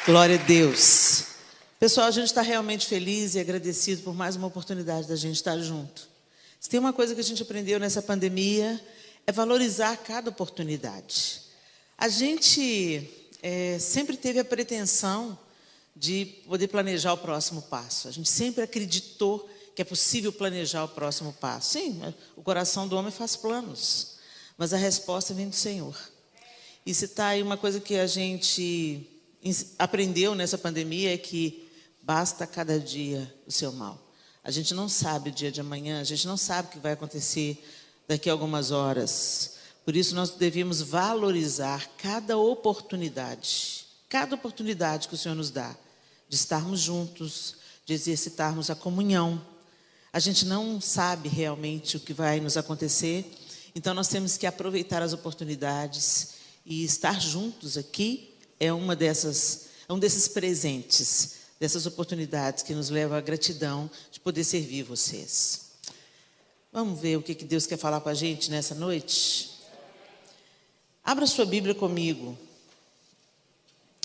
Glória a Deus. Pessoal, a gente está realmente feliz e agradecido por mais uma oportunidade da gente estar junto. Se tem uma coisa que a gente aprendeu nessa pandemia, é valorizar cada oportunidade. A gente sempre teve a pretensão de poder planejar o próximo passo. A gente sempre acreditou que é possível planejar o próximo passo. Sim, o coração do homem faz planos, mas a resposta vem do Senhor. E se está aí uma coisa que a gente aprendeu nessa pandemia é que basta cada dia o seu mal. A gente não sabe o dia de amanhã, a gente não sabe o que vai acontecer daqui a algumas horas. Por isso nós devemos valorizar cada oportunidade que o Senhor nos dá, de estarmos juntos, de exercitarmos a comunhão. A gente não sabe realmente o que vai nos acontecer, então nós temos que aproveitar as oportunidades e estar juntos aqui é um desses presentes, dessas oportunidades que nos levam à gratidão de poder servir vocês. Vamos ver o que Deus quer falar com a gente nessa noite? Abra sua Bíblia comigo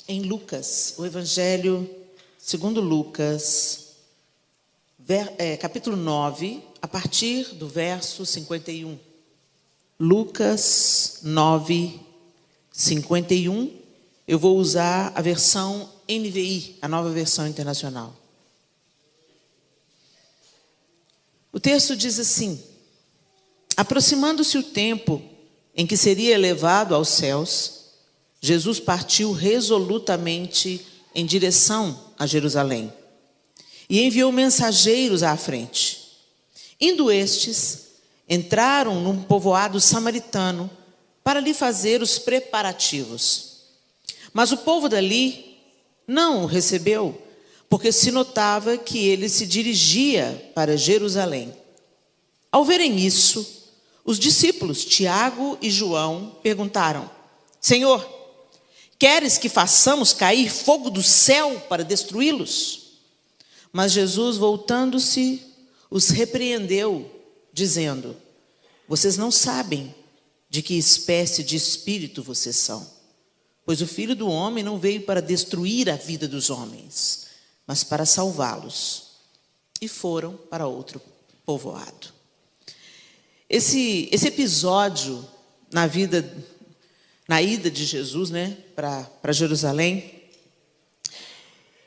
em Lucas, o Evangelho segundo Lucas, capítulo 9, a partir do verso 51. Lucas 9, 51. Eu vou usar a versão NVI, a nova versão internacional. O texto diz assim: aproximando-se o tempo em que seria elevado aos céus, Jesus partiu resolutamente em direção a Jerusalém e enviou mensageiros à frente. Indo estes, entraram num povoado samaritano para lhe fazer os preparativos. Mas o povo dali não o recebeu, porque se notava que ele se dirigia para Jerusalém. Ao verem isso, os discípulos Tiago e João perguntaram: Senhor, queres que façamos cair fogo do céu para destruí-los? Mas Jesus, voltando-se, os repreendeu, dizendo: vocês não sabem de que espécie de espírito vocês são. Pois o Filho do Homem não veio para destruir a vida dos homens, mas para salvá-los. E foram para outro povoado. Esse episódio na ida de Jesus, para Jerusalém,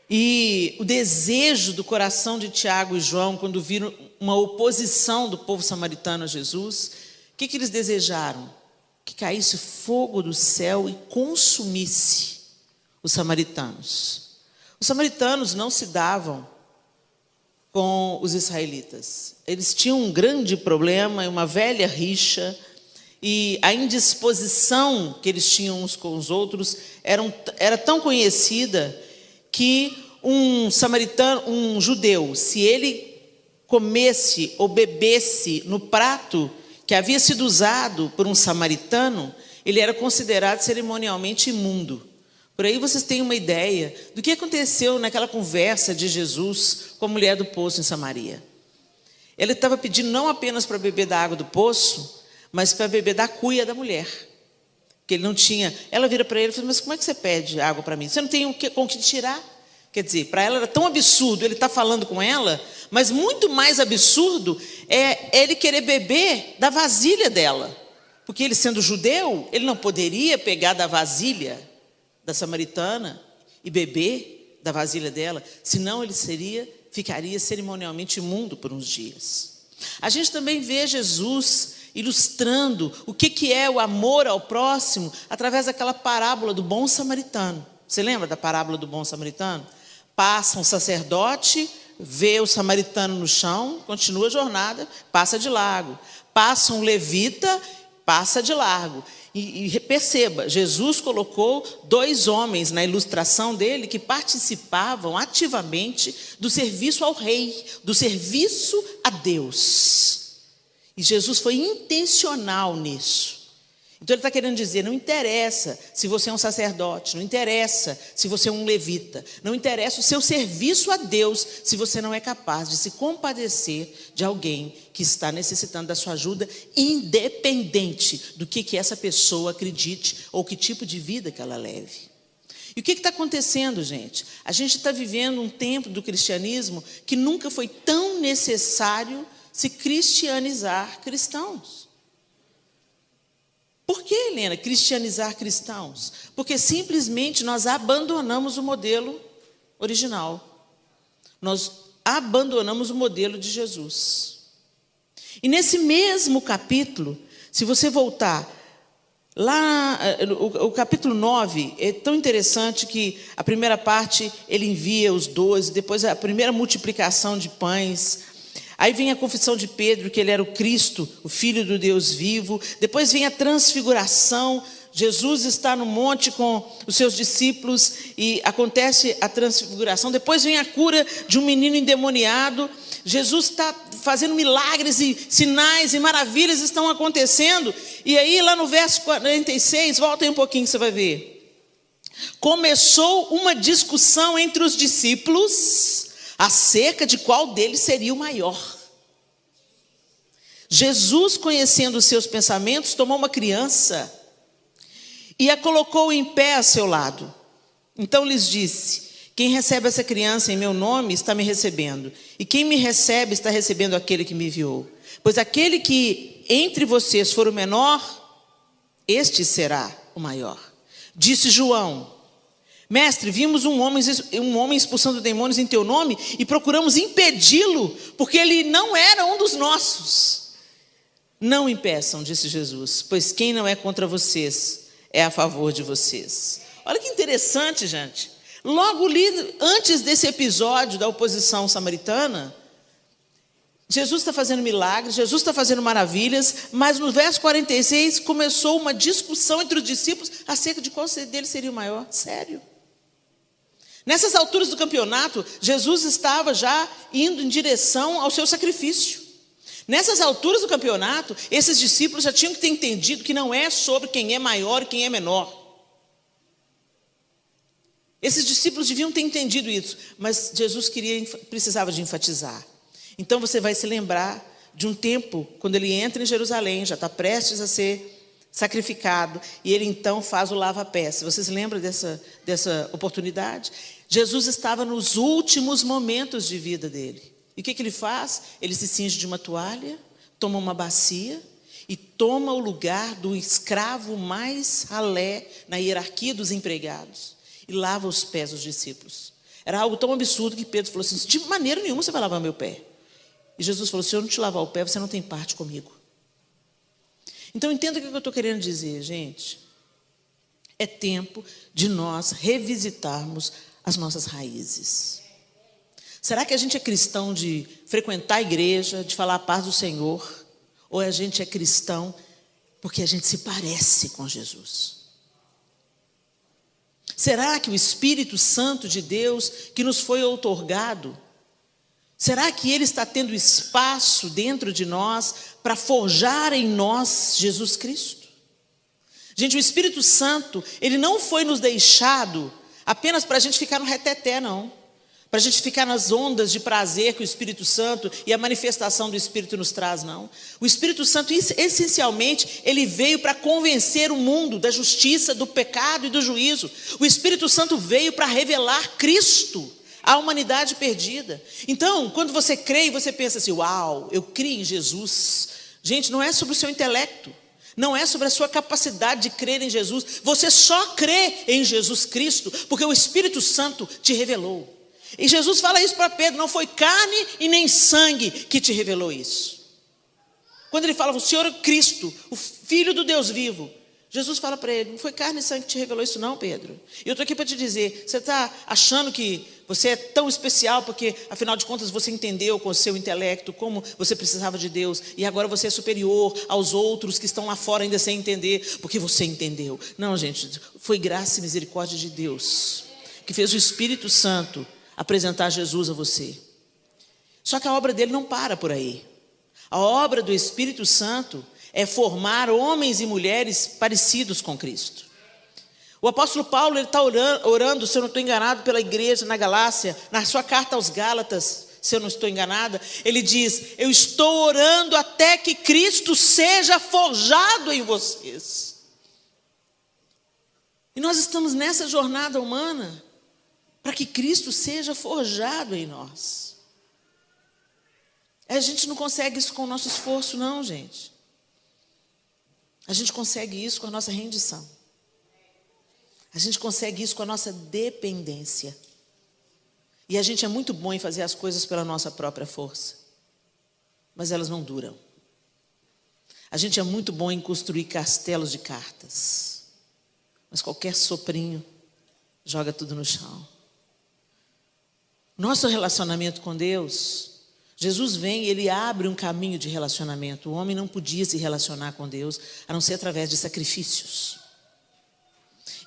e o desejo do coração de Tiago e João, quando viram uma oposição do povo samaritano a Jesus, o que eles desejaram? Que caísse fogo do céu e consumisse os samaritanos. Os samaritanos não se davam com os israelitas. Eles tinham um grande problema, uma velha rixa, e a indisposição que eles tinham uns com os outros era tão conhecida que um judeu, se ele comesse ou bebesse no prato que havia sido usado por um samaritano, ele era considerado cerimonialmente imundo. Por aí vocês têm uma ideia do que aconteceu naquela conversa de Jesus com a mulher do poço em Samaria. Ele estava pedindo não apenas para beber da água do poço, mas para beber da cuia da mulher. Porque ele não tinha. Ela vira para ele e fala: mas como é que você pede água para mim? Você não tem com o que tirar? Quer dizer, para ela era tão absurdo ele estar falando com ela, mas muito mais absurdo é ele querer beber da vasilha dela. Porque ele, sendo judeu, ele não poderia pegar da vasilha da samaritana e beber da vasilha dela, senão ele ficaria cerimonialmente imundo por uns dias. A gente também vê Jesus ilustrando o que é o amor ao próximo através daquela parábola do bom samaritano. Você lembra da parábola do bom samaritano? Passa um sacerdote, vê o samaritano no chão, continua a jornada, passa de largo. Passa um levita, passa de largo. E perceba, Jesus colocou 2 homens na ilustração dele que participavam ativamente do serviço ao rei, do serviço a Deus. E Jesus foi intencional nisso. Então ele está querendo dizer, não interessa se você é um sacerdote, não interessa se você é um levita, não interessa o seu serviço a Deus se você não é capaz de se compadecer de alguém que está necessitando da sua ajuda, independente do que essa pessoa acredite ou que tipo de vida que ela leve. E o que está acontecendo, gente? A gente está vivendo um tempo do cristianismo que nunca foi tão necessário se cristianizar cristãos. Por que, Helena, cristianizar cristãos? Porque simplesmente nós abandonamos o modelo original. Nós abandonamos o modelo de Jesus. E nesse mesmo capítulo, se você voltar lá, o capítulo 9, é tão interessante que a primeira parte ele envia os 12, depois a primeira multiplicação de pães. Aí vem a confissão de Pedro, que ele era o Cristo, o Filho do Deus vivo. Depois vem a transfiguração. Jesus está no monte com os seus discípulos e acontece a transfiguração. Depois vem a cura de um menino endemoniado. Jesus está fazendo milagres e sinais e maravilhas estão acontecendo. E aí lá no verso 46, volta aí um pouquinho que você vai ver. Começou uma discussão entre os discípulos acerca de qual deles seria o maior. Jesus, conhecendo os seus pensamentos, tomou uma criança e a colocou em pé a seu lado. Então lhes disse: quem recebe essa criança em meu nome está me recebendo, e quem me recebe está recebendo aquele que me enviou. Pois aquele que entre vocês for o menor, este será o maior. Disse João: Mestre, vimos um homem expulsando demônios em teu nome e procuramos impedi-lo, porque ele não era um dos nossos. Não impeçam, disse Jesus, pois quem não é contra vocês é a favor de vocês. Olha que interessante, gente. Logo antes desse episódio da oposição samaritana, Jesus está fazendo milagres, Jesus está fazendo maravilhas, mas no verso 46 começou uma discussão entre os discípulos acerca de qual deles seria o maior. Sério. Nessas alturas do campeonato, Jesus estava já indo em direção ao seu sacrifício. Nessas alturas do campeonato, esses discípulos já tinham que ter entendido que não é sobre quem é maior e quem é menor. Esses discípulos deviam ter entendido isso, mas Jesus precisava de enfatizar. Então você vai se lembrar de um tempo, quando ele entra em Jerusalém, já está prestes a ser sacrificado, e ele então faz o lava-pés. Vocês lembram dessa oportunidade? Jesus estava nos últimos momentos de vida dele. E o que ele faz? Ele se cinge de uma toalha, toma uma bacia e toma o lugar do escravo mais ralé na hierarquia dos empregados e lava os pés dos discípulos. Era algo tão absurdo que Pedro falou assim: de maneira nenhuma você vai lavar meu pé. E Jesus falou: se eu não te lavar o pé, você não tem parte comigo. Então entenda o que eu estou querendo dizer, gente. É tempo de nós revisitarmos as nossas raízes. Será que a gente é cristão de frequentar a igreja, de falar a paz do Senhor? Ou a gente é cristão porque a gente se parece com Jesus? Será que o Espírito Santo de Deus que nos foi outorgado, será que ele está tendo espaço dentro de nós para forjar em nós Jesus Cristo? Gente, o Espírito Santo, ele não foi nos deixado apenas para a gente ficar no reteté, não. Para a gente ficar nas ondas de prazer que o Espírito Santo e a manifestação do Espírito nos traz, não. O Espírito Santo, essencialmente, ele veio para convencer o mundo da justiça, do pecado e do juízo. O Espírito Santo veio para revelar Cristo à humanidade perdida. Então, quando você crê e você pensa assim: uau, eu criei em Jesus. Gente, não é sobre o seu intelecto. Não é sobre a sua capacidade de crer em Jesus. Você só crê em Jesus Cristo porque o Espírito Santo te revelou. E Jesus fala isso para Pedro: não foi carne e nem sangue que te revelou isso. Quando ele fala: o Senhor é Cristo, o Filho do Deus vivo, Jesus fala para ele: não foi carne e sangue que te revelou isso não, Pedro. E eu estou aqui para te dizer: você está achando que você é tão especial porque, afinal de contas, você entendeu com o seu intelecto como você precisava de Deus, e agora você é superior aos outros que estão lá fora ainda sem entender, porque você entendeu. Não, gente, foi graça e misericórdia de Deus que fez o Espírito Santo apresentar Jesus a você. Só que a obra dele não para por aí. A obra do Espírito Santo é formar homens e mulheres parecidos com Cristo. O apóstolo Paulo está orando, se eu não estou enganado, pela igreja na Galácia, na sua carta aos Gálatas, se eu não estou enganada, ele diz: eu estou orando até que Cristo seja forjado em vocês. E nós estamos nessa jornada humana para que Cristo seja forjado em nós. A gente não consegue isso com o nosso esforço, não, gente. A gente consegue isso com a nossa rendição. A gente consegue isso com a nossa dependência. E a gente é muito bom em fazer as coisas pela nossa própria força. Mas elas não duram. A gente é muito bom em construir castelos de cartas. Mas qualquer soprinho joga tudo no chão. Nosso relacionamento com Deus, Jesus vem e Ele abre um caminho de relacionamento. O homem não podia se relacionar com Deus, a não ser através de sacrifícios.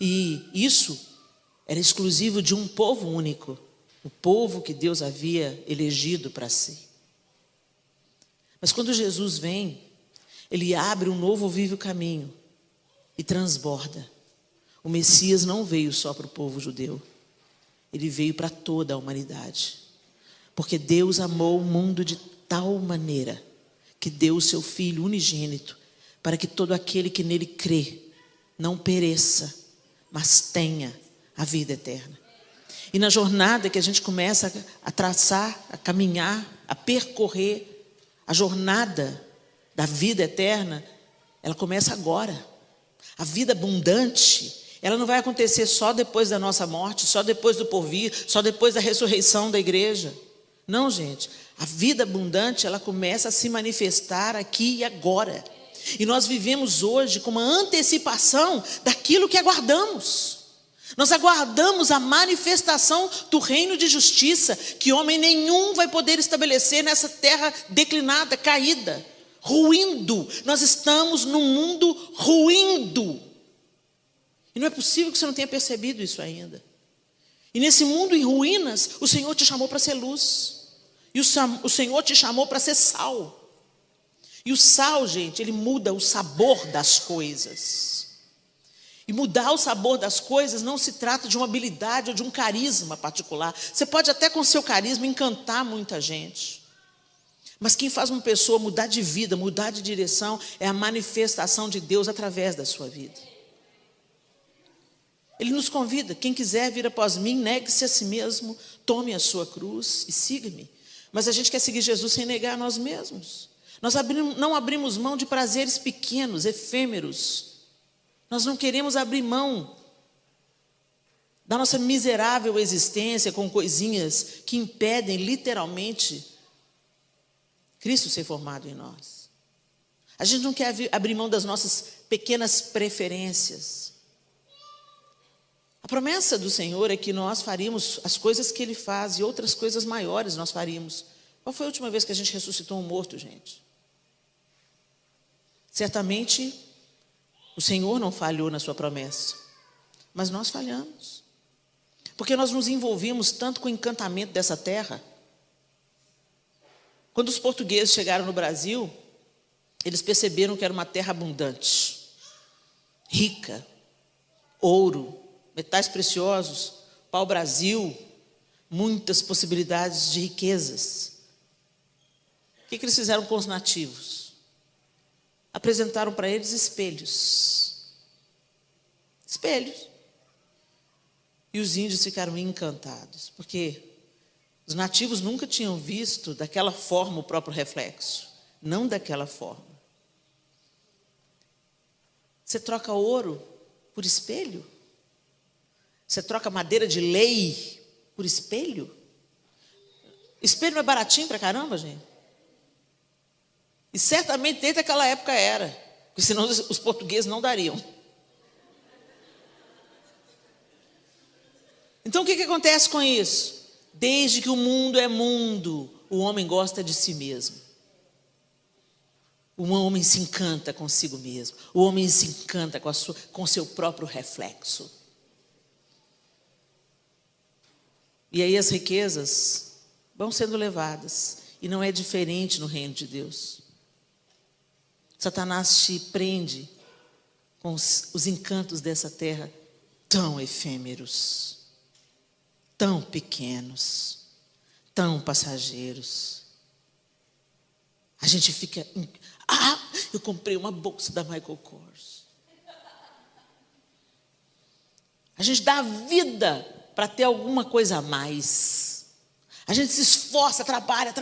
E isso era exclusivo de um povo único, o povo que Deus havia elegido para si. Mas quando Jesus vem, Ele abre um novo vivo caminho e transborda. O Messias não veio só para o povo judeu, Ele veio para toda a humanidade. Porque Deus amou o mundo de tal maneira que deu o seu Filho unigênito para que todo aquele que nele crê não pereça, mas tenha a vida eterna. E na jornada que a gente começa a traçar, a caminhar, a percorrer, a jornada da vida eterna, ela começa agora. A vida abundante, ela não vai acontecer só depois da nossa morte, só depois do porvir, só depois da ressurreição da igreja. Não, gente. A vida abundante, ela começa a se manifestar aqui e agora. E nós vivemos hoje com uma antecipação daquilo que aguardamos. Nós aguardamos a manifestação do reino de justiça, que homem nenhum vai poder estabelecer nessa terra declinada, caída, ruindo. Nós estamos num mundo ruindo. E não é possível que você não tenha percebido isso ainda. E nesse mundo em ruínas, o Senhor te chamou para ser luz. E o Senhor te chamou para ser sal. E o sal, gente, ele muda o sabor das coisas. E mudar o sabor das coisas não se trata de uma habilidade ou de um carisma particular. Você pode até com seu carisma encantar muita gente. Mas quem faz uma pessoa mudar de vida, mudar de direção, é a manifestação de Deus através da sua vida. Ele nos convida: quem quiser vir após mim, negue-se a si mesmo, tome a sua cruz e siga-me. Mas a gente quer seguir Jesus sem negar a nós mesmos. Nós não abrimos mão de prazeres pequenos, efêmeros. Nós não queremos abrir mão da nossa miserável existência com coisinhas que impedem literalmente Cristo ser formado em nós. A gente não quer abrir mão das nossas pequenas preferências. A promessa do Senhor é que nós faríamos as coisas que Ele faz e outras coisas maiores nós faríamos. Qual foi a última vez que a gente ressuscitou um morto, gente? Certamente o Senhor não falhou na sua promessa, mas nós falhamos. Porque nós nos envolvimos tanto com o encantamento dessa terra. Quando os portugueses chegaram no Brasil, eles perceberam que era uma terra abundante, rica, ouro, metais preciosos, pau-brasil, muitas possibilidades de riquezas. O que eles fizeram com os nativos? Apresentaram para eles espelhos. Espelhos. E os índios ficaram encantados, porque os nativos nunca tinham visto daquela forma o próprio reflexo. Não daquela forma. Você troca ouro por espelho? Você troca madeira de lei por espelho? Espelho não é baratinho pra caramba, gente? E certamente desde aquela época era, porque senão os portugueses não dariam. Então o que acontece com isso? Desde que o mundo é mundo, o homem gosta de si mesmo. O homem se encanta consigo mesmo. O homem se encanta com o seu próprio reflexo. E aí as riquezas vão sendo levadas. E não é diferente no reino de Deus. Satanás te prende com os encantos dessa terra tão efêmeros, tão pequenos, tão passageiros. A gente fica... eu comprei uma bolsa da Michael Kors. A gente dá a vida para ter alguma coisa a mais. A gente se esforça, trabalha.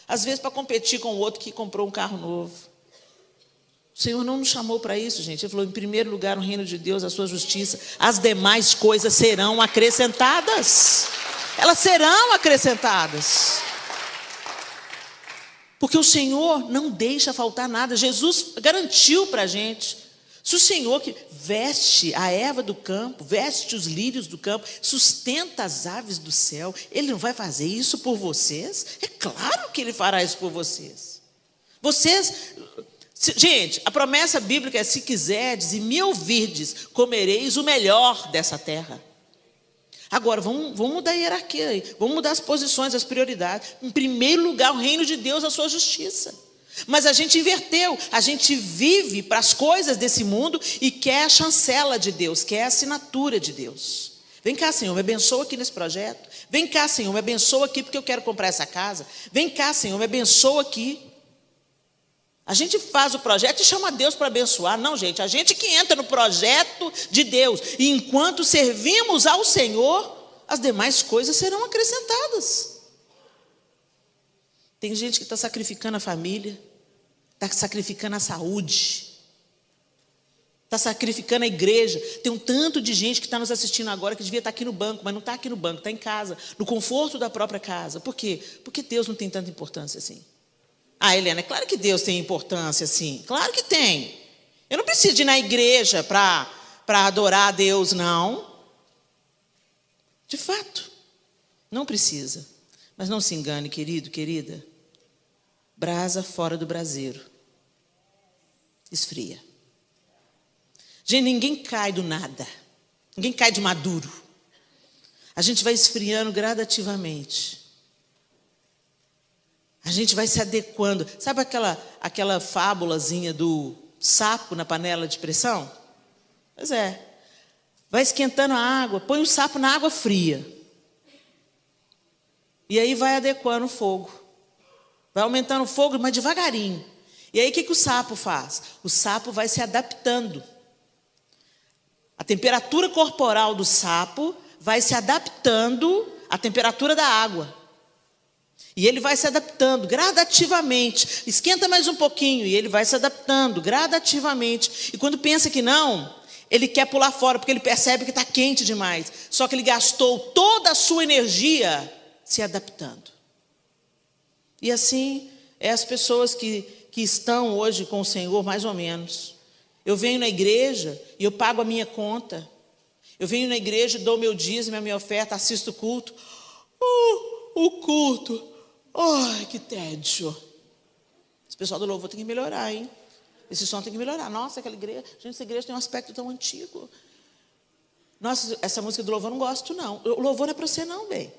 Às vezes para competir com o outro que comprou um carro novo. O Senhor não nos chamou para isso, gente. Ele falou, em primeiro lugar, o reino de Deus, a sua justiça. As demais coisas serão acrescentadas. Elas serão acrescentadas. Porque o Senhor não deixa faltar nada. Jesus garantiu para a gente. Se o Senhor que veste a erva do campo, veste os lírios do campo, sustenta as aves do céu, Ele não vai fazer isso por vocês? É claro que Ele fará isso por vocês. Gente, a promessa bíblica é: se quiserdes e me ouvirdes, comereis o melhor dessa terra. Agora, vamos mudar a hierarquia aí, vamos mudar as posições, as prioridades. Em primeiro lugar, o reino de Deus, a sua justiça. Mas a gente inverteu, a gente vive para as coisas desse mundo e quer a chancela de Deus, quer a assinatura de Deus. Vem cá, Senhor, me abençoa aqui nesse projeto. Vem cá, Senhor, me abençoa aqui porque eu quero comprar essa casa. Vem cá, Senhor, me abençoa aqui. A gente faz o projeto e chama Deus para abençoar. Não, gente, a gente que entra no projeto de Deus. E enquanto servimos ao Senhor, as demais coisas serão acrescentadas. Tem gente que está sacrificando a família, está sacrificando a saúde, está sacrificando a igreja. Tem um tanto de gente que está nos assistindo agora que devia estar aqui no banco, mas não está aqui no banco, está em casa, no conforto da própria casa. Por quê? Porque Deus não tem tanta importância assim. Ah, Helena, é claro que Deus tem importância assim. Claro que tem. Eu não preciso ir na igreja para adorar a Deus, não. De fato, não precisa. Mas não se engane, querido, querida. Brasa fora do braseiro. Esfria. Gente, ninguém cai do nada. Ninguém cai de maduro. A gente vai esfriando gradativamente. A gente vai se adequando. Sabe aquela fábulazinha do sapo na panela de pressão? Pois é. Vai esquentando a água, põe o sapo na água fria. E aí vai adequando o fogo. Vai aumentando o fogo, mas devagarinho. E aí o que o sapo faz? O sapo vai se adaptando. A temperatura corporal do sapo vai se adaptando à temperatura da água. E ele vai se adaptando gradativamente. Esquenta mais um pouquinho e ele vai se adaptando gradativamente. E quando pensa que não, ele quer pular fora, porque ele percebe que está quente demais. Só que ele gastou toda a sua energia se adaptando. E assim é as pessoas que estão hoje com o Senhor, mais ou menos. Eu venho na igreja e eu pago a minha conta. Eu venho na igreja, dou meu dízimo, a minha oferta, assisto o culto. O culto. Ai, que tédio. Esse pessoal do louvor tem que melhorar, hein? Esse som tem que melhorar. Nossa, aquela igreja, gente, essa igreja tem um aspecto tão antigo. Nossa, essa música do louvor eu não gosto, não. O louvor não é para você, não, bem.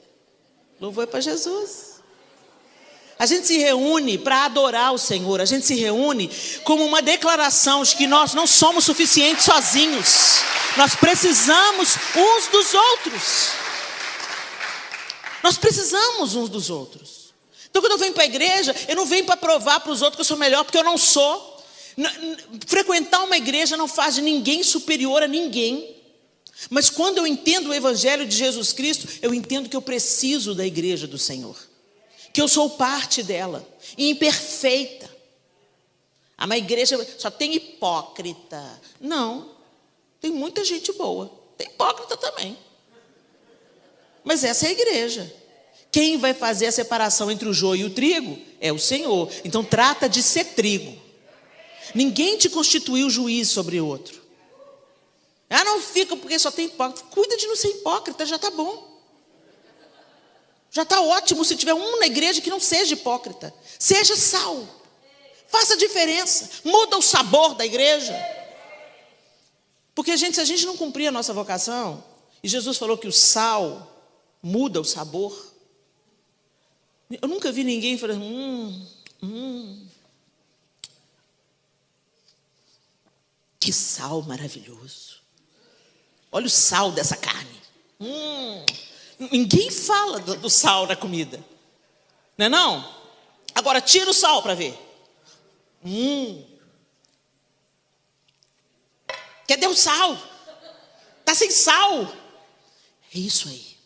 O louvor é para Jesus. A gente se reúne para adorar o Senhor. A gente se reúne como uma declaração de que nós não somos suficientes sozinhos. Nós precisamos uns dos outros. Nós precisamos uns dos outros. Então, quando eu venho para a igreja, eu não venho para provar para os outros que eu sou melhor, porque eu não sou. Frequentar uma igreja não faz de ninguém superior a ninguém. Mas quando eu entendo o evangelho de Jesus Cristo, eu entendo que eu preciso da igreja do Senhor. Que eu sou parte dela, imperfeita. Uma igreja só tem hipócrita. Não, tem muita gente boa. Tem hipócrita também. Mas essa é a igreja. Quem vai fazer a separação entre o joio e o trigo é o Senhor. Então trata de ser trigo. Ninguém te constituiu juiz sobre o outro. Ah, não fica porque só tem hipócrita. Cuida de não ser hipócrita, já está bom. Já está ótimo se tiver um na igreja que não seja hipócrita. Seja sal. Faça diferença. Muda o sabor da igreja. Porque, gente, se a gente não cumprir a nossa vocação, e Jesus falou que o sal muda o sabor. Eu nunca vi ninguém falando, que sal maravilhoso. Olha o sal dessa carne. Ninguém fala do sal na comida. Não é não? Agora tira o sal para ver. Cadê o sal? está sem sal. É isso aí.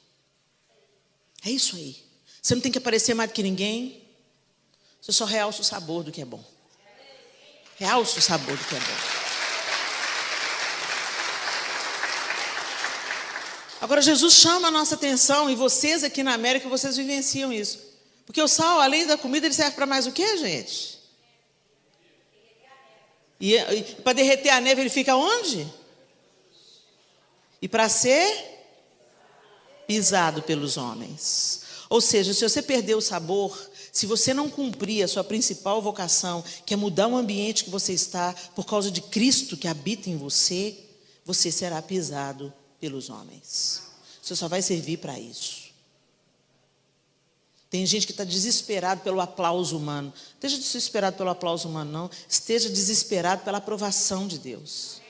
É isso aí. Você não tem que aparecer mais do que ninguém. Você só realça o sabor do que é bom. Realça o sabor do que é bom. Agora, Jesus chama a nossa atenção, e vocês aqui na América, vocês vivenciam isso. Porque o sal, além da comida, ele serve para mais o quê, gente? E para derreter a neve, ele fica onde? E para ser pisado pelos homens. Ou seja, se você perder o sabor, se você não cumprir a sua principal vocação, que é mudar o ambiente que você está, por causa de Cristo que habita em você, você será pisado pelos homens. Você só vai servir para isso. Tem gente que está desesperado pelo aplauso humano. Não esteja desesperado pelo aplauso humano, não. Esteja desesperado pela aprovação de Deus.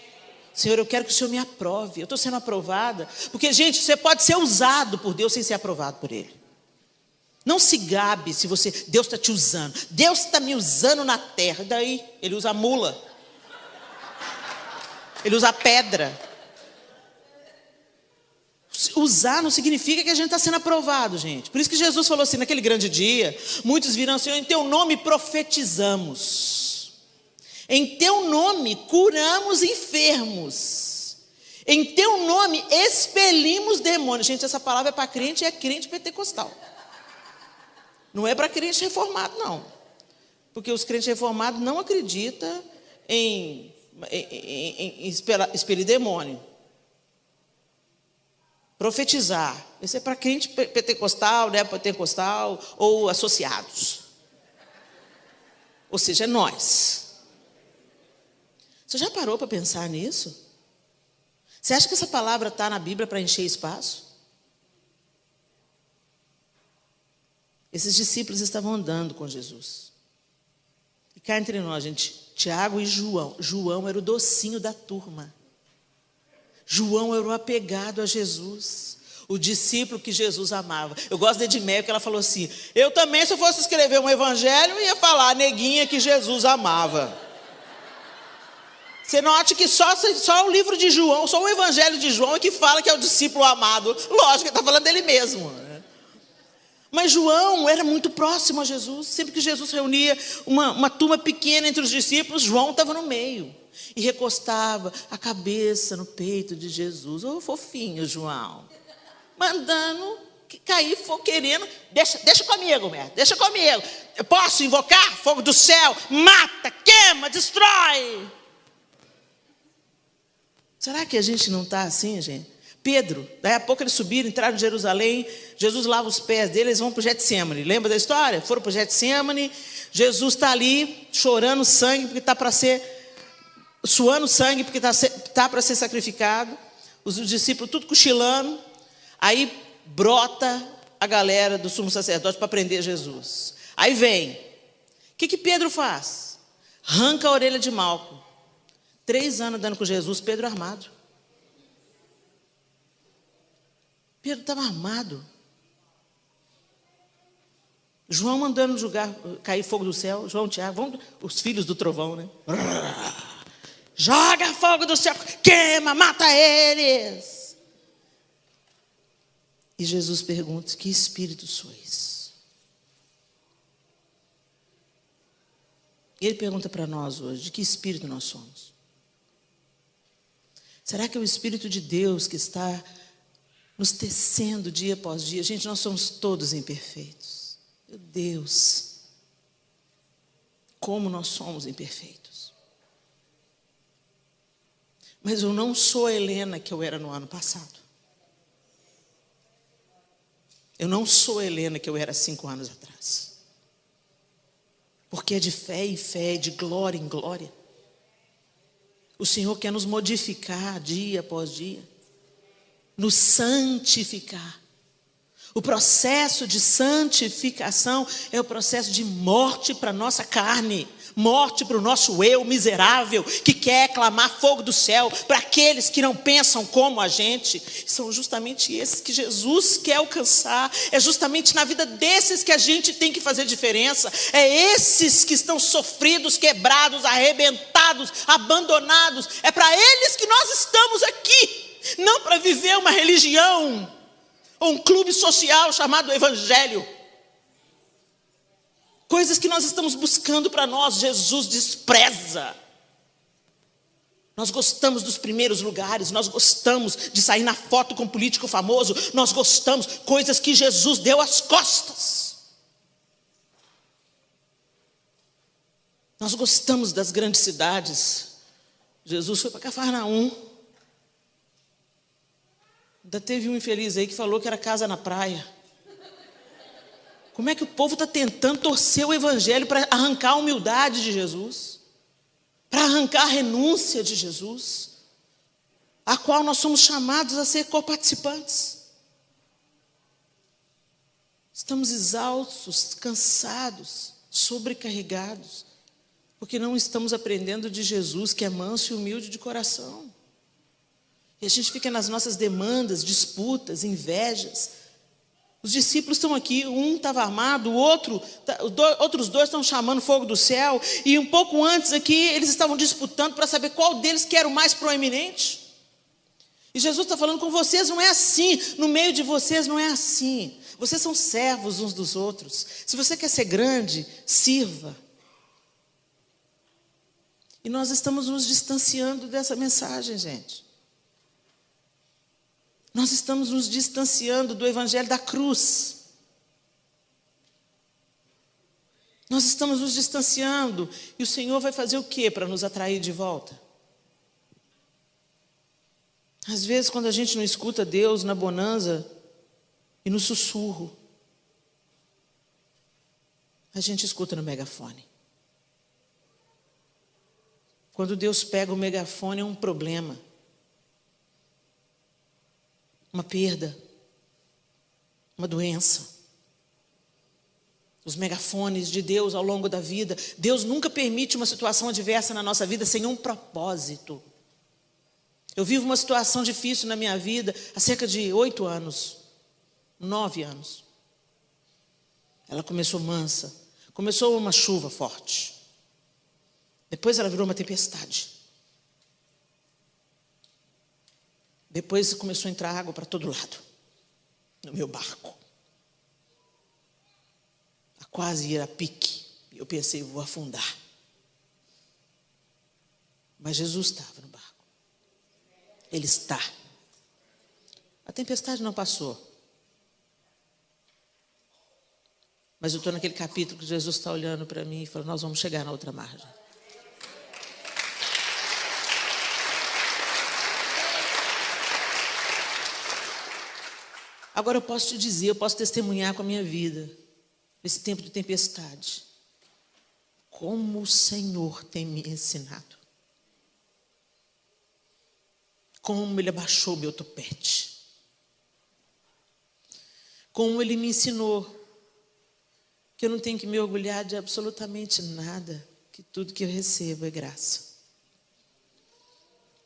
Senhor, eu quero que o Senhor me aprove. Eu estou sendo aprovada. Porque, gente, você pode ser usado por Deus sem ser aprovado por Ele. Não se gabe se Deus está te usando. Deus está me usando na terra. E daí? Ele usa a mula. Ele usa a pedra. Usar não significa que a gente está sendo aprovado, gente. Por isso que Jesus falou assim, naquele grande dia, muitos virão, Senhor, em teu nome profetizamos. Em teu nome curamos enfermos. Em teu nome expelimos demônios. Gente, essa palavra é para crente e é crente pentecostal. Não é para crente reformado, não. Porque os crentes reformados não acreditam em expelir demônio. Profetizar. Isso é para crente pentecostal, né? Pentecostal ou associados. Ou seja, é nós. Você já parou para pensar nisso? Você acha que essa palavra está na Bíblia para encher espaço? Esses discípulos estavam andando com Jesus. E cá entre nós, gente, Tiago e João. João era o docinho da turma. João era o apegado a Jesus, o discípulo que Jesus amava. Eu gosto de Edmeia, que ela falou assim, eu também, se eu fosse escrever um evangelho, ia falar a neguinha que Jesus amava. Você note que só o livro de João, só o evangelho de João é que fala que é o discípulo amado. Lógico, ele está falando dele mesmo. Mas João era muito próximo a Jesus. Sempre que Jesus reunia uma turma pequena entre os discípulos, João estava no meio. E recostava a cabeça no peito de Jesus. Ô, fofinho, João. Mandando cair, querendo. Deixa comigo, mestre. Deixa comigo. Eu posso invocar fogo do céu? Mata, queima, destrói. Será que a gente não está assim, gente? Pedro, daí a pouco eles subiram, entraram em Jerusalém. Jesus lava os pés deles, eles vão para o Getsêmani. Lembra da história? Foram para o Getsêmani. Jesus está ali chorando sangue, porque está para ser... suando sangue, porque está para ser sacrificado. Os discípulos tudo cochilando. Aí brota a galera do sumo sacerdote para prender Jesus. Aí vem. O que Pedro faz? Arranca a orelha de Malco. 3 anos andando com Jesus, Pedro armado. Pedro estava armado. João mandando julgar, cair fogo do céu. João, Tiago, os filhos do trovão, né? Joga fogo do céu, queima, mata eles. E Jesus pergunta, que espírito sois? E ele pergunta para nós hoje, de que espírito nós somos? Será que é o Espírito de Deus que está nos tecendo dia após dia? Gente, nós somos todos imperfeitos. Meu Deus, como nós somos imperfeitos. Mas eu não sou a Helena que eu era no ano passado. Eu não sou a Helena que eu era 5 anos atrás. Porque é de fé em fé, de glória em glória. O Senhor quer nos modificar dia após dia. Nos santificar. O processo de santificação é o processo de morte para a nossa carne. Morte para o nosso eu miserável, que quer clamar fogo do céu para aqueles que não pensam como a gente. São justamente esses que Jesus quer alcançar. É justamente na vida desses que a gente tem que fazer diferença. É esses que estão sofridos, quebrados, arrebentados, abandonados. É para eles que nós estamos aqui. não para viver uma religião ou um clube social chamado Evangelho. Coisas que nós estamos buscando para nós, Jesus despreza. Nós gostamos dos primeiros lugares, nós gostamos de sair na foto com um político famoso, nós gostamos, coisas que Jesus deu as costas. Nós gostamos das grandes cidades. Jesus foi para Cafarnaum. Ainda teve um infeliz aí que falou que era casa na praia. Como é que o povo está tentando torcer o evangelho para arrancar a humildade de Jesus? Para arrancar a renúncia de Jesus, a qual nós somos chamados a ser coparticipantes. Estamos exaustos, cansados, sobrecarregados, porque não estamos aprendendo de Jesus, que é manso e humilde de coração. E a gente fica nas nossas demandas, disputas, invejas. Os discípulos estão aqui, um estava armado, outros dois estão chamando fogo do céu, e um pouco antes aqui eles estavam disputando para saber qual deles que era o mais proeminente. E Jesus está falando com vocês, não é assim, no meio de vocês não é assim. Vocês são servos uns dos outros. Se você quer ser grande, sirva. E nós estamos nos distanciando dessa mensagem, gente. Nós estamos nos distanciando do evangelho da cruz. Nós estamos nos distanciando. E o Senhor vai fazer o quê para nos atrair de volta? Às vezes, quando a gente não escuta Deus na bonança e no sussurro, a gente escuta no megafone. Quando Deus pega o megafone, é um problema. Uma perda, uma doença. Os megafones de Deus ao longo da vida. Deus nunca permite uma situação adversa na nossa vida sem um propósito. Eu vivo uma situação difícil na minha vida há cerca de 8 anos, 9 anos. Ela começou mansa, começou uma chuva forte. Depois ela virou uma tempestade. Depois começou a entrar água para todo lado, no meu barco. A quase ir a pique. Eu pensei, vou afundar. Mas Jesus estava no barco. Ele está. A tempestade não passou. Mas eu estou naquele capítulo que Jesus está olhando para mim e falou, nós vamos chegar na outra margem. Agora eu posso te dizer, eu posso testemunhar com a minha vida, nesse tempo de tempestade, como o Senhor tem me ensinado. Como Ele abaixou meu topete. Como Ele me ensinou que eu não tenho que me orgulhar de absolutamente nada, que tudo que eu recebo é graça.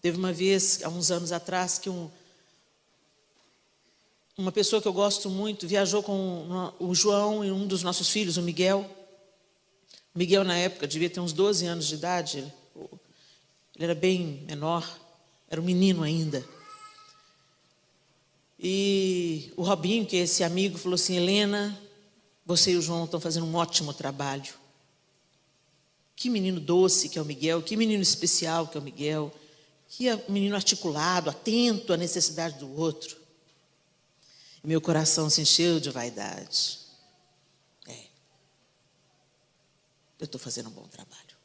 Teve uma vez, há uns anos atrás, que uma pessoa que eu gosto muito viajou com o João e um dos nossos filhos, o Miguel. O Miguel, na época, devia ter uns 12 anos de idade. Ele era bem menor, era um menino ainda. E o Robinho, que é esse amigo, falou assim, Helena, você e o João estão fazendo um ótimo trabalho. Que menino doce que é o Miguel, que menino especial que é o Miguel, que menino articulado, atento à necessidade do outro. Meu coração se encheu de vaidade. Eu estou fazendo um bom trabalho.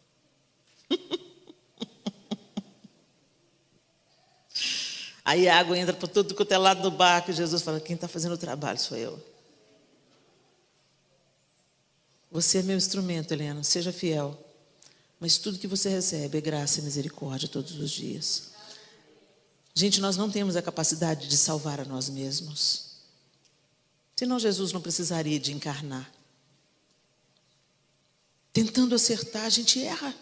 Aí a água entra por todo quanto é lado do barco. E Jesus fala, quem está fazendo o trabalho sou eu. Você é meu instrumento, Helena, seja fiel. Mas tudo que você recebe é graça e misericórdia todos os dias. Gente, nós não temos a capacidade de salvar a nós mesmos. Senão Jesus não precisaria de encarnar. Tentando acertar, a gente erra.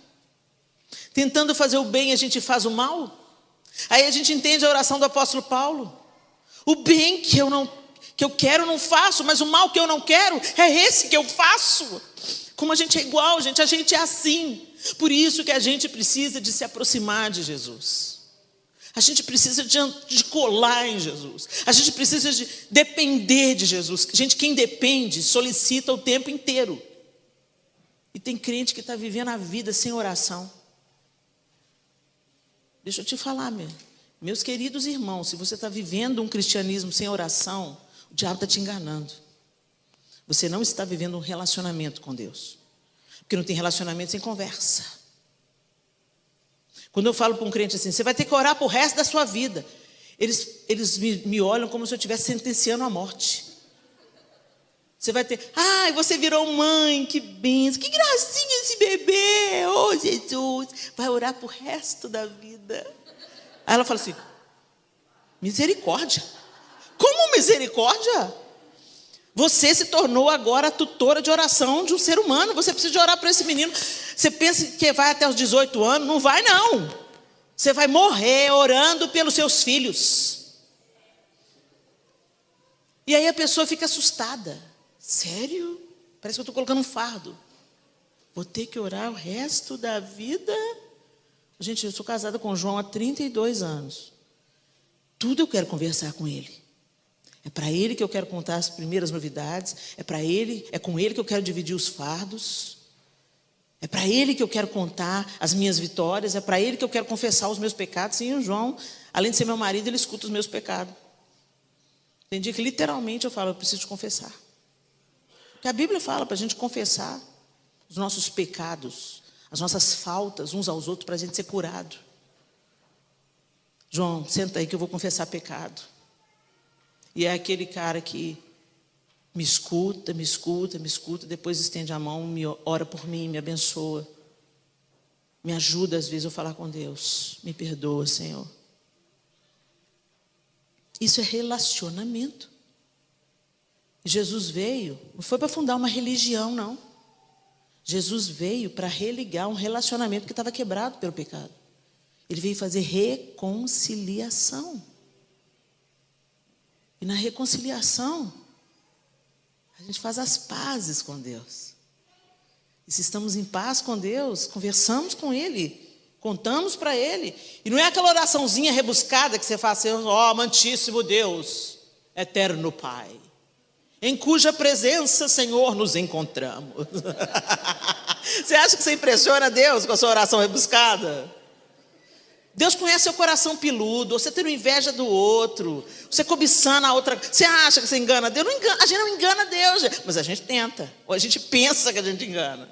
Tentando fazer o bem, a gente faz o mal. Aí a gente entende a oração do apóstolo Paulo. O bem que eu quero eu não faço, mas o mal que eu não quero é esse que eu faço. Como a gente é igual, gente, a gente é assim. Por isso que a gente precisa de se aproximar de Jesus. A gente precisa de colar em Jesus. A gente precisa de depender de Jesus. Gente, quem depende, solicita o tempo inteiro. E tem crente que está vivendo a vida sem oração. Deixa eu te falar, meus queridos irmãos, se você está vivendo um cristianismo sem oração, o diabo está te enganando. Você não está vivendo um relacionamento com Deus. Porque não tem relacionamento sem conversa. Quando eu falo para um crente assim, você vai ter que orar para o resto da sua vida. Eles me olham como se eu estivesse sentenciando a morte. Você vai ter, você virou mãe, que benção, que gracinha esse bebê, oh Jesus, vai orar para o resto da vida. Aí ela fala assim, misericórdia. Como misericórdia? Você se tornou agora a tutora de oração de um ser humano. Você precisa de orar para esse menino. Você pensa que vai até os 18 anos? Não vai, não. Você vai morrer orando pelos seus filhos. E aí a pessoa fica assustada. Sério? Parece que eu estou colocando um fardo. Vou ter que orar o resto da vida? Gente, eu sou casada com o João há 32 anos. Tudo eu quero conversar com ele. É para ele que eu quero contar as primeiras novidades. É com ele que eu quero dividir os fardos. É para ele que eu quero contar as minhas vitórias. É para ele que eu quero confessar os meus pecados. Sim, o João, além de ser meu marido, ele escuta os meus pecados. Tem dia que literalmente eu falo, eu preciso te confessar. Porque a Bíblia fala para a gente confessar os nossos pecados, as nossas faltas uns aos outros para a gente ser curado. João, senta aí que eu vou confessar pecado. E é aquele cara que me escuta, depois estende a mão, ora por mim, me abençoa. Me ajuda às vezes a falar com Deus. Me perdoa, Senhor. Isso é relacionamento. Jesus veio, não foi para fundar uma religião, não. Jesus veio para religar um relacionamento que estava quebrado pelo pecado. Ele veio fazer reconciliação. E na reconciliação, a gente faz as pazes com Deus. E se estamos em paz com Deus, conversamos com Ele, contamos para Ele. E não é aquela oraçãozinha rebuscada que você faz assim, ó, amantíssimo Deus, eterno Pai, em cuja presença, Senhor, nos encontramos. Você acha que você impressiona Deus com a sua oração rebuscada? Deus conhece seu coração peludo, você tendo inveja do outro, você cobiçando a outra. Você acha que você engana Deus? Não engana, a gente não engana Deus, mas a gente tenta, ou a gente pensa que a gente engana.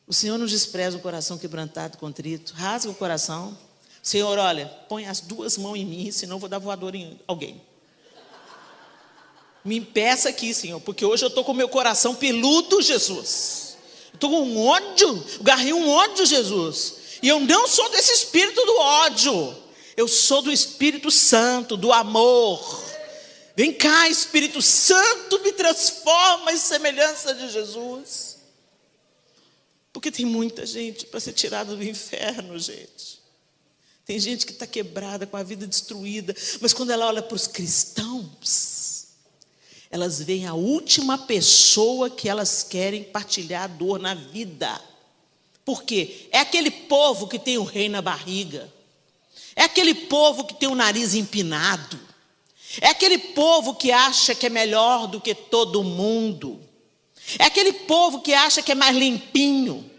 O Senhor nos despreza o coração quebrantado, contrito, rasga o coração. Senhor, olha, põe as duas mãos em mim, senão eu vou dar voador em alguém. Me impeça aqui, Senhor, porque hoje eu estou com o meu coração peludo, Jesus. Estou com um ódio, garrei um ódio, Jesus. E eu não sou desse espírito do ódio. Eu sou do Espírito Santo, do amor. Vem cá, Espírito Santo, me transforma em semelhança de Jesus. Porque tem muita gente para ser tirada do inferno, gente. Tem gente que está quebrada, com a vida destruída. Mas quando ela olha para os cristãos, elas veem a última pessoa que elas querem partilhar a dor na vida. Por quê? É aquele povo que tem o rei na barriga. É aquele povo que tem o nariz empinado. É aquele povo que acha que é melhor do que todo mundo. É aquele povo que acha que é mais limpinho.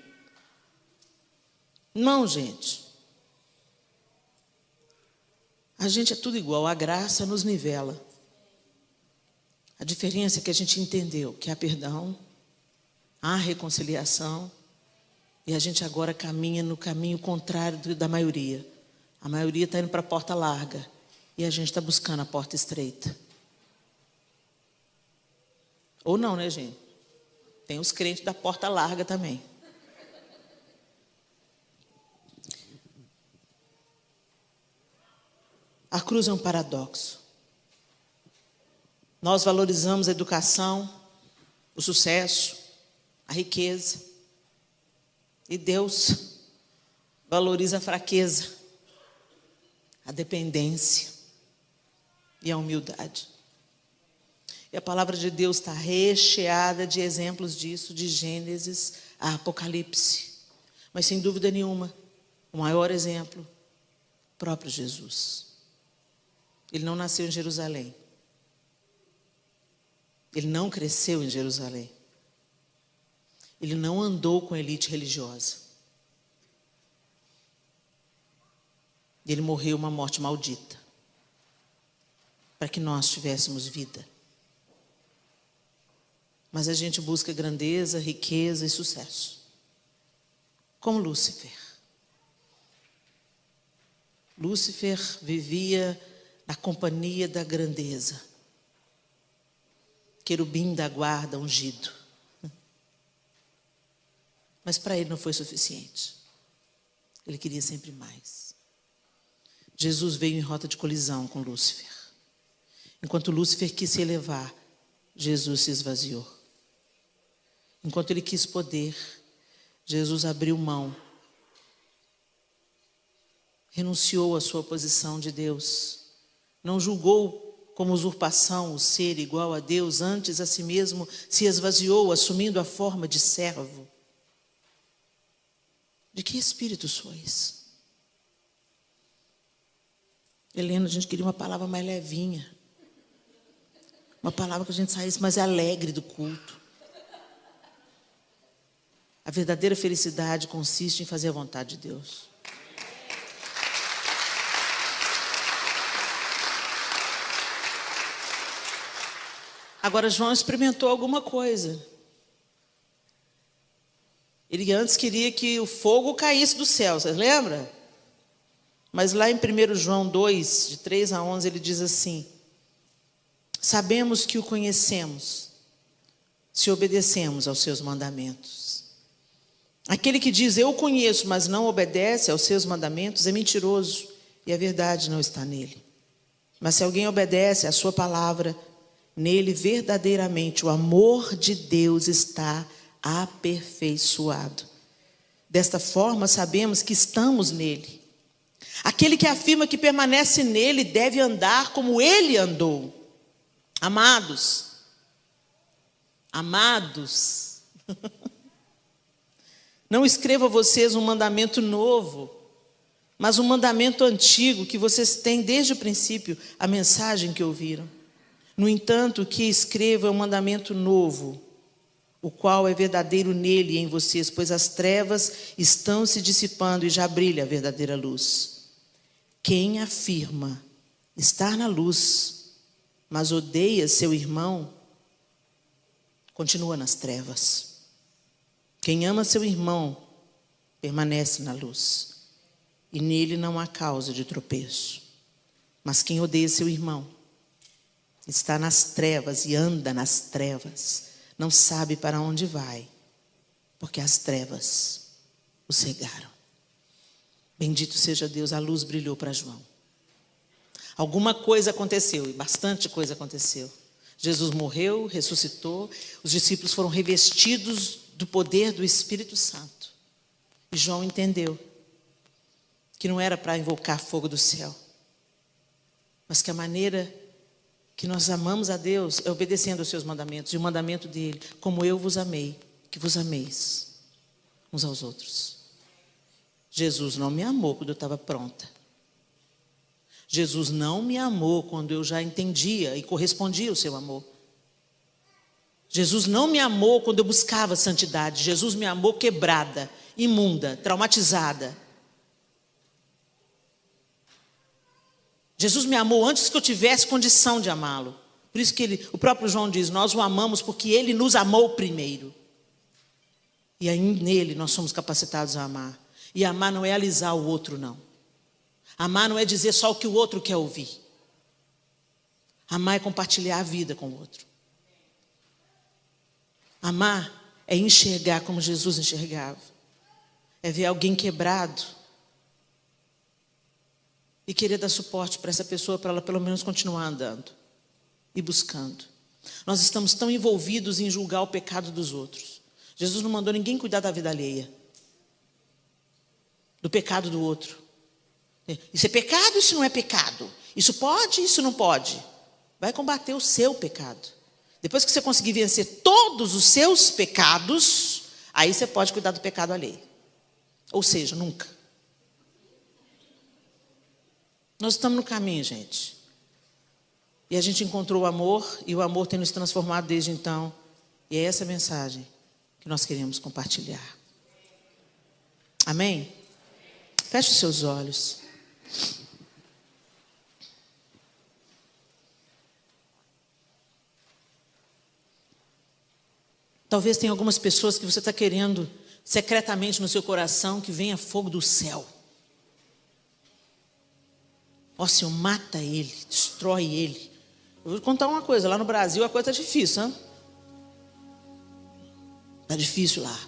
Não, gente. A gente é tudo igual, a graça nos nivela. A diferença é que a gente entendeu que há perdão, há reconciliação, e a gente agora caminha no caminho contrário da maioria. A maioria está indo para a porta larga, e a gente está buscando a porta estreita. Ou não, né, gente? Tem os crentes da porta larga também. A cruz é um paradoxo. Nós valorizamos a educação, o sucesso, a riqueza. E Deus valoriza a fraqueza, a dependência e a humildade. E a palavra de Deus está recheada de exemplos disso, de Gênesis a Apocalipse. Mas sem dúvida nenhuma, o maior exemplo próprio Jesus. Ele não nasceu em Jerusalém. Ele não cresceu em Jerusalém. Ele não andou com a elite religiosa. Ele morreu uma morte maldita, para que nós tivéssemos vida. Mas a gente busca grandeza, riqueza e sucesso, como Lúcifer. Lúcifer vivia na companhia da grandeza, querubim da guarda ungido. Mas para ele não foi suficiente. Ele queria sempre mais. Jesus veio em rota de colisão com Lúcifer. Enquanto Lúcifer quis se elevar, Jesus se esvaziou. Enquanto ele quis poder, Jesus abriu mão. Renunciou à sua posição de Deus. Não julgou como usurpação o ser igual a Deus, antes a si mesmo se esvaziou, assumindo a forma de servo. De que espírito sois? Helena, a gente queria uma palavra mais levinha. Uma palavra que a gente saísse mais alegre do culto. A verdadeira felicidade consiste em fazer a vontade de Deus. Agora, João experimentou alguma coisa. Ele antes queria que o fogo caísse do céu, vocês lembram? Mas lá em 1 João 2, de 3 a 11, ele diz assim: sabemos que o conhecemos, se obedecemos aos seus mandamentos. Aquele que diz, eu o conheço, mas não obedece aos seus mandamentos, é mentiroso, e a verdade não está nele. Mas se alguém obedece à sua palavra, nele verdadeiramente o amor de Deus está aperfeiçoado. Desta forma sabemos que estamos nele. Aquele que afirma que permanece nele deve andar como ele andou. Amados, não escrevo a vocês um mandamento novo, mas um mandamento antigo que vocês têm desde o princípio, a mensagem que ouviram. No entanto, o que escrevo é um mandamento novo, o qual é verdadeiro nele e em vocês, pois as trevas estão se dissipando e já brilha a verdadeira luz. Quem afirma estar na luz, mas odeia seu irmão, continua nas trevas. Quem ama seu irmão permanece na luz, e nele não há causa de tropeço. Mas quem odeia seu irmão está nas trevas e anda nas trevas, não sabe para onde vai, porque as trevas o cegaram. Bendito seja Deus, a luz brilhou para João. Alguma coisa aconteceu, e bastante coisa aconteceu. Jesus morreu, ressuscitou, os discípulos foram revestidos do poder do Espírito Santo. E João entendeu que não era para invocar fogo do céu, mas que a maneira que nós amamos a Deus é obedecendo aos seus mandamentos. E o mandamento dele, como eu vos amei, que vos ameis uns aos outros. Jesus não me amou quando eu estava pronta. Jesus não me amou quando eu já entendia e correspondia ao seu amor. Jesus não me amou quando eu buscava santidade. Jesus me amou quebrada, imunda, traumatizada. Jesus me amou antes que eu tivesse condição de amá-lo. Por isso que o próprio João diz, nós o amamos porque ele nos amou primeiro. E aí nele nós somos capacitados a amar. E amar não é alisar o outro, não. Amar não é dizer só o que o outro quer ouvir. Amar é compartilhar a vida com o outro. Amar é enxergar como Jesus enxergava. É ver alguém quebrado e querer dar suporte para essa pessoa, para ela pelo menos continuar andando e buscando. Nós estamos tão envolvidos em julgar o pecado dos outros. Jesus não mandou ninguém cuidar da vida alheia, do pecado do outro. Isso é pecado, isso não é pecado. Isso pode, isso não pode. Vai combater o seu pecado. Depois que você conseguir vencer todos os seus pecados, aí você pode cuidar do pecado alheio. Ou seja, nunca. Nós estamos no caminho, gente. E a gente encontrou o amor, e o amor tem nos transformado desde então. E é essa mensagem que nós queremos compartilhar. Amém? Feche os seus olhos. Talvez tenha algumas pessoas que você está querendo secretamente no seu coração que venha fogo do céu. Ó Senhor, mata ele, destrói ele. Eu vou contar uma coisa, lá no Brasil a coisa está difícil, hein? Está difícil lá.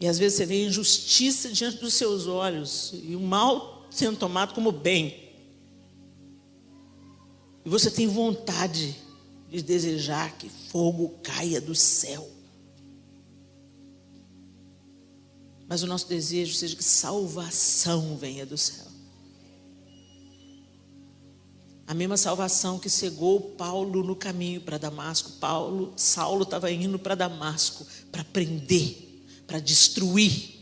E às vezes você vê injustiça diante dos seus olhos e o mal sendo tomado como bem. E você tem vontade de desejar que fogo caia do céu. Mas o nosso desejo seja que salvação venha do céu. A mesma salvação que cegou Paulo no caminho para Damasco. Saulo estava indo para Damasco para prender, para destruir,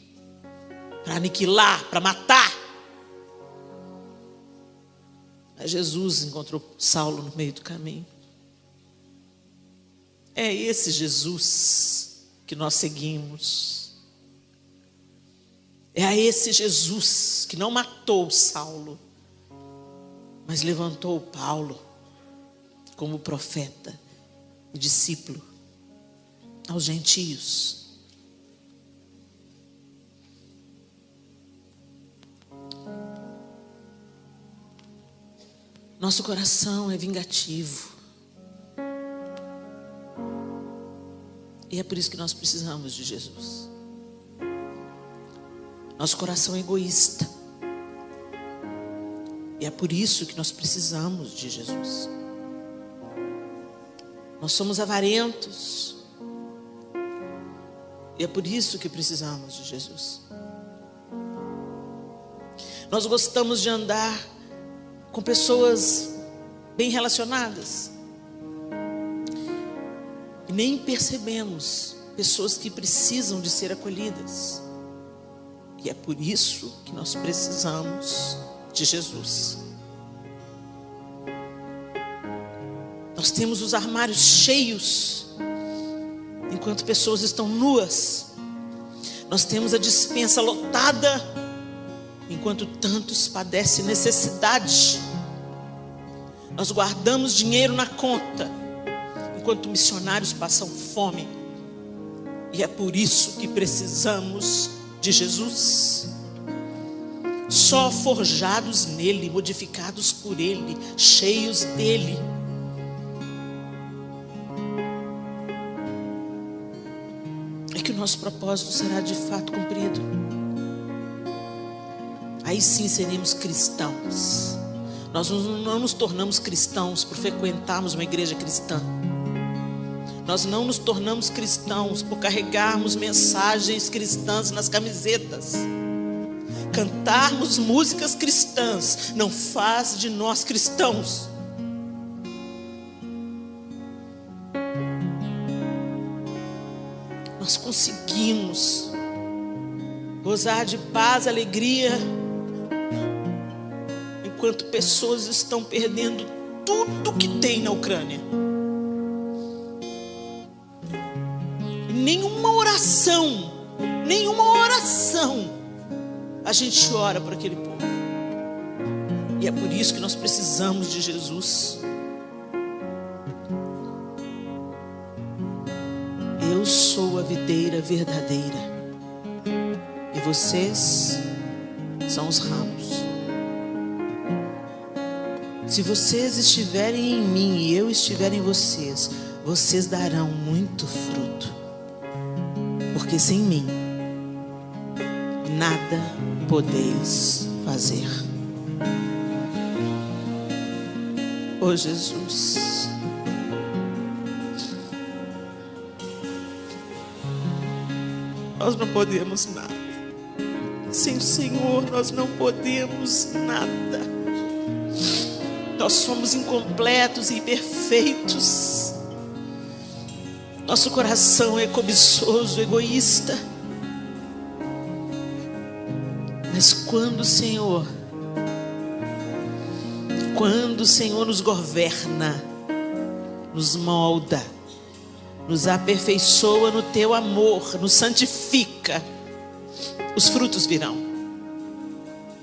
para aniquilar, para matar. Mas Jesus encontrou Saulo no meio do caminho. É esse Jesus que nós seguimos. É a esse Jesus que não matou Saulo, mas levantou Paulo como profeta e discípulo aos gentios. Nosso coração é vingativo. E é por isso que nós precisamos de Jesus. Nosso coração é egoísta. E é por isso que nós precisamos de Jesus. Nós somos avarentos. E é por isso que precisamos de Jesus. Nós gostamos de andar com pessoas bem relacionadas. E nem percebemos pessoas que precisam de ser acolhidas. E é por isso que nós precisamos de Jesus. Nós temos os armários cheios, enquanto pessoas estão nuas. Nós temos a despensa lotada, enquanto tantos padecem necessidade. Nós guardamos dinheiro na conta, enquanto missionários passam fome. E é por isso que precisamos de Jesus. Só forjados nele, modificados por ele, cheios dele, é que o nosso propósito será de fato cumprido. Aí sim seremos cristãos. Nós não nos tornamos cristãos por frequentarmos uma igreja cristã. Nós não nos tornamos cristãos por carregarmos mensagens cristãs nas camisetas. Cantarmos músicas cristãs não faz de nós cristãos. Nós conseguimos gozar de paz, alegria, enquanto pessoas estão perdendo tudo que tem na Ucrânia. Nenhuma oração a gente ora por aquele povo. E é por isso que nós precisamos de Jesus. Eu sou a videira verdadeira e vocês são os ramos. Se vocês estiverem em mim e eu estiver em vocês, vocês darão muito fruto. Porque sem mim nada podeis fazer. Oh Jesus, nós não podemos nada. Sem o Senhor nós não podemos nada. Nós somos incompletos e imperfeitos. Nosso coração é cobiçoso, egoísta. Mas quando o Senhor Quando o Senhor nos governa, nos molda, nos aperfeiçoa no teu amor, nos santifica, os frutos virão.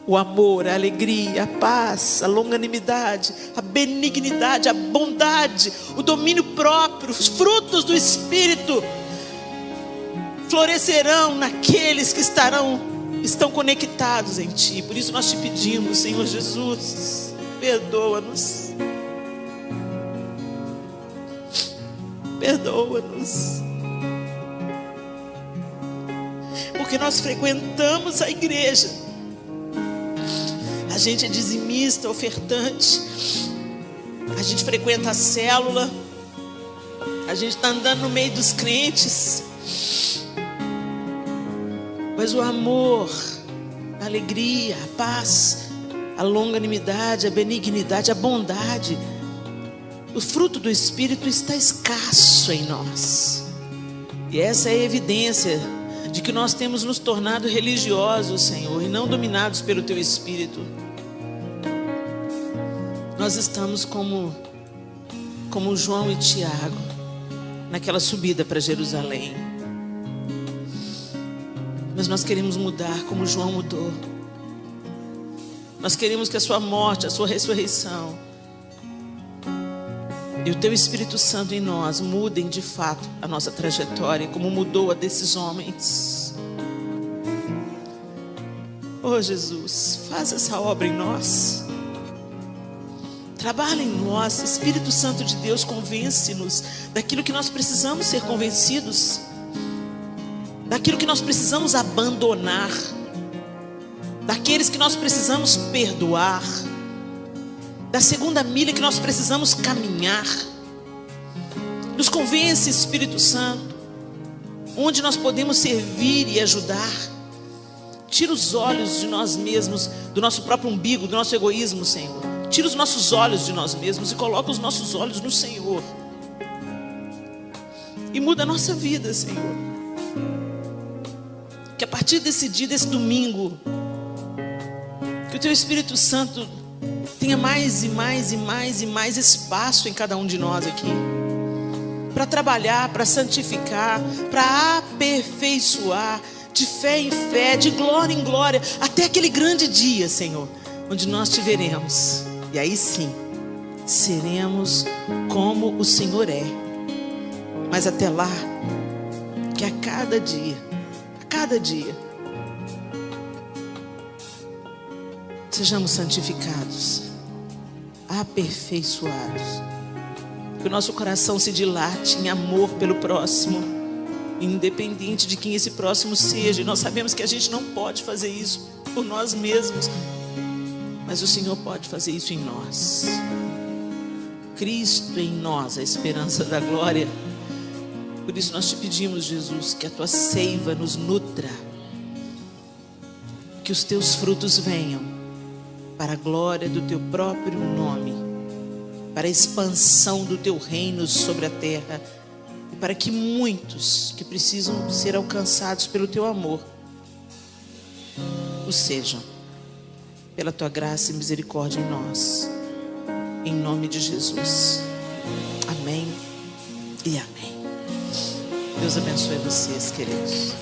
O amor, a alegria, a paz, a longanimidade, a benignidade, a bondade, o domínio próprio, os frutos do Espírito florescerão naqueles que estão conectados em Ti. Por isso nós te pedimos, Senhor Jesus, perdoa-nos. Perdoa-nos. Porque nós frequentamos a igreja. A gente é dizimista, ofertante. A gente frequenta a célula. A gente está andando no meio dos crentes. Mas o amor, a alegria, a paz, a longanimidade, a benignidade, a bondade, o fruto do Espírito está escasso em nós. E essa é a evidência de que nós temos nos tornado religiosos, Senhor, e não dominados pelo Teu Espírito. Nós estamos como João e Tiago, naquela subida para Jerusalém. Mas nós queremos mudar como João mudou. Nós queremos que a sua morte, a sua ressurreição e o Teu Espírito Santo em nós mudem de fato a nossa trajetória, como mudou a desses homens. Oh Jesus, faz essa obra em nós. Trabalha em nós. Espírito Santo de Deus, convence-nos daquilo que nós precisamos ser convencidos, daquilo que nós precisamos abandonar, daqueles que nós precisamos perdoar, da segunda milha que nós precisamos caminhar. Nos convence, Espírito Santo, onde nós podemos servir e ajudar. Tira os olhos de nós mesmos, do nosso próprio umbigo, do nosso egoísmo, Senhor. Tira os nossos olhos de nós mesmos e coloca os nossos olhos no Senhor. E muda a nossa vida, Senhor. Que a partir desse dia, desse domingo, que o Teu Espírito Santo tenha mais e mais e mais e mais espaço em cada um de nós aqui, para trabalhar, para santificar, para aperfeiçoar, de fé em fé, de glória em glória, até aquele grande dia, Senhor, onde nós te veremos. E aí sim, seremos como o Senhor é. Mas até lá, que a cada dia, sejamos santificados, aperfeiçoados, que o nosso coração se dilate em amor pelo próximo, independente de quem esse próximo seja. E nós sabemos que a gente não pode fazer isso por nós mesmos, mas o Senhor pode fazer isso em nós. Cristo em nós, a esperança da glória. Por isso nós te pedimos, Jesus, que a Tua seiva nos nutra, que os Teus frutos venham para a glória do Teu próprio nome, para a expansão do Teu reino sobre a terra, e para que muitos que precisam ser alcançados pelo Teu amor o sejam, pela Tua graça e misericórdia em nós, em nome de Jesus. Amém e amém. Deus abençoe vocês, queridos.